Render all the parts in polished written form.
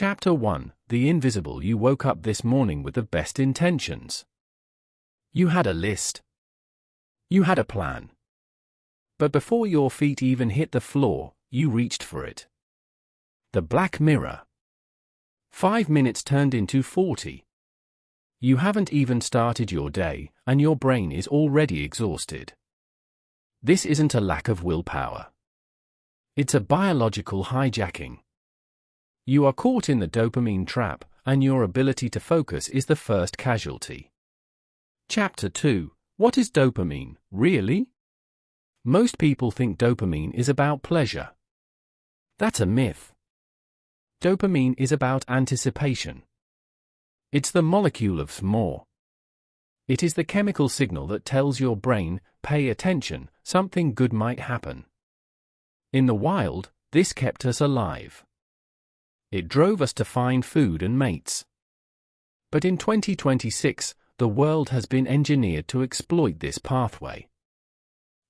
Chapter 1: The Invisible. You woke up this morning with the best intentions. You had a list. You had a plan. But before your feet even hit the floor, you reached for it. The Black Mirror. 5 minutes turned into 40. You haven't even started your day, and your brain is already exhausted. This isn't a lack of willpower. It's a biological hijacking. You are caught in the dopamine trap, and your ability to focus is the first casualty. Chapter 2: What is dopamine, really? Most people think dopamine is about pleasure. That's a myth. Dopamine is about anticipation. It's the molecule of more. It is the chemical signal that tells your brain, pay attention, something good might happen. In the wild, this kept us alive. It drove us to find food and mates. But in 2026, the world has been engineered to exploit this pathway.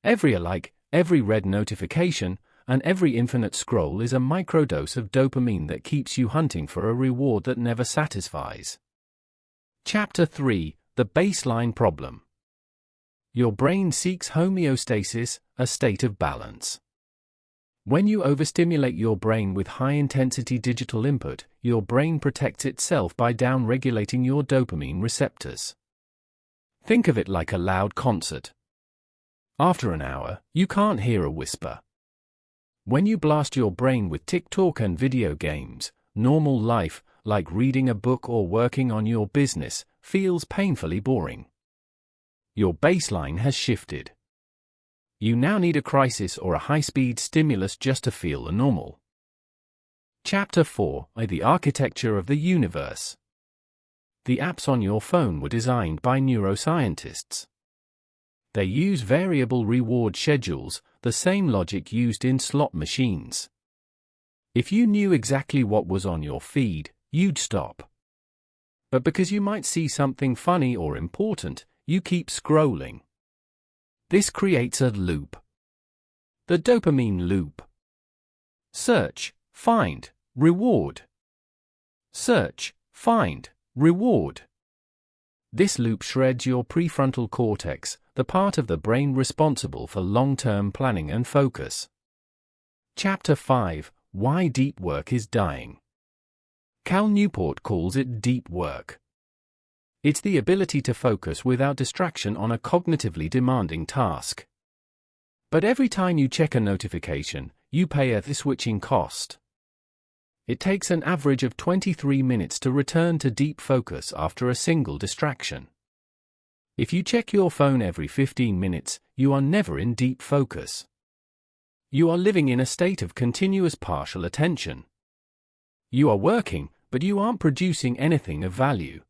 Every like, every red notification, and every infinite scroll is a microdose of dopamine that keeps you hunting for a reward that never satisfies. Chapter 3: The Baseline Problem. Your brain seeks homeostasis, a state of balance. When you overstimulate your brain with high-intensity digital input, your brain protects itself by down-regulating your dopamine receptors. Think of it like a loud concert. After an hour, you can't hear a whisper. When you blast your brain with TikTok and video games, normal life, like reading a book or working on your business, feels painfully boring. Your baseline has shifted. You now need a crisis or a high-speed stimulus just to feel normal. Chapter 4: The Architecture of the Universe. The apps on your phone were designed by neuroscientists. They use variable reward schedules, the same logic used in slot machines. If you knew exactly what was on your feed, you'd stop. But because you might see something funny or important, you keep scrolling. This creates a loop. The dopamine loop. Search, find, reward. Search, find, reward. This loop shreds your prefrontal cortex, the part of the brain responsible for long-term planning and focus. Chapter 5: Why Deep Work is Dying. Cal Newport calls it deep work. It's the ability to focus without distraction on a cognitively demanding task. But every time you check a notification, you pay a switching cost. It takes an average of 23 minutes to return to deep focus after a single distraction. If you check your phone every 15 minutes, you are never in deep focus. You are living in a state of continuous partial attention. You are working, but you aren't producing anything of value.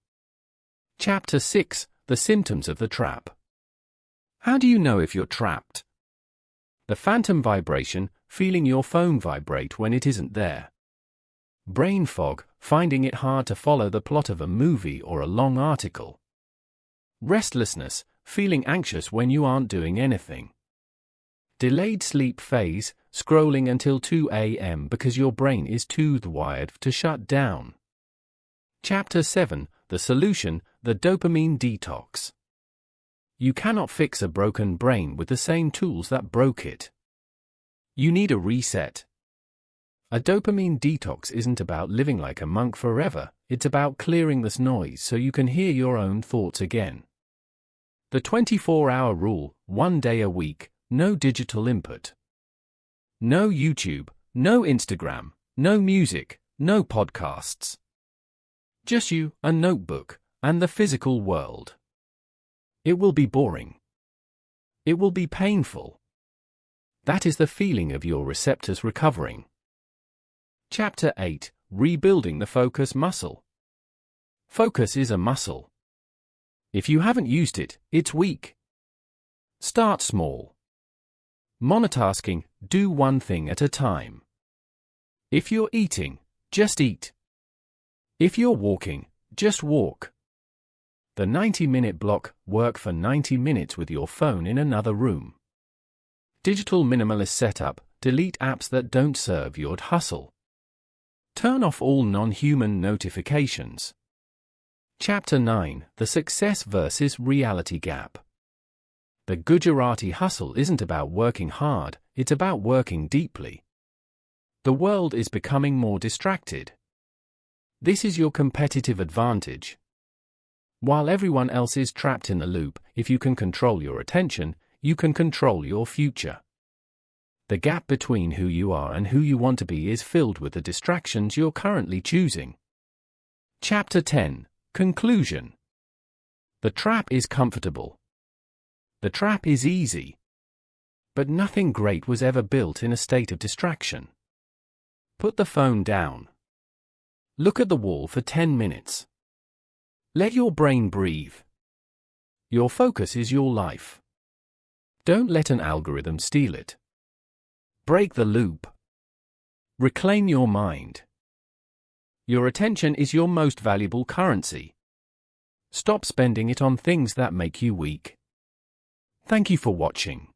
Chapter 6: The Symptoms of the Trap. How do you know if you're trapped? The phantom vibration, feeling your phone vibrate when it isn't there. Brain fog, finding it hard to follow the plot of a movie or a long article. Restlessness, feeling anxious when you aren't doing anything. Delayed sleep phase, scrolling until 2 a.m. because your brain is too wired to shut down. Chapter 7: The Solution: The Dopamine Detox. You cannot fix a broken brain with the same tools that broke it. You need a reset. A dopamine detox isn't about living like a monk forever, it's about clearing this noise so you can hear your own thoughts again. The 24-hour rule: 1 day a week, no digital input. No YouTube, no Instagram, no music, no podcasts. Just you, a notebook, and the physical world. It will be boring. It will be painful. That is the feeling of your receptors recovering. Chapter 8: Rebuilding the Focus Muscle. Focus is a muscle. If you haven't used it, it's weak. Start small. Monotasking, do one thing at a time. If you're eating, just eat. If you're walking, just walk. The 90-minute block: work for 90 minutes with your phone in another room. Digital minimalist setup: delete apps that don't serve your hustle. Turn off all non-human notifications. Chapter 9: The Success versus Reality Gap. The Gujarati hustle isn't about working hard, it's about working deeply. The world is becoming more distracted. This is your competitive advantage. While everyone else is trapped in the loop, if you can control your attention, you can control your future. The gap between who you are and who you want to be is filled with the distractions you're currently choosing. Chapter 10: Conclusion. The trap is comfortable. The trap is easy. But nothing great was ever built in a state of distraction. Put the phone down. Look at the wall for 10 minutes. Let your brain breathe. Your focus is your life. Don't let an algorithm steal it. Break the loop. Reclaim your mind. Your attention is your most valuable currency. Stop spending it on things that make you weak. Thank you for watching.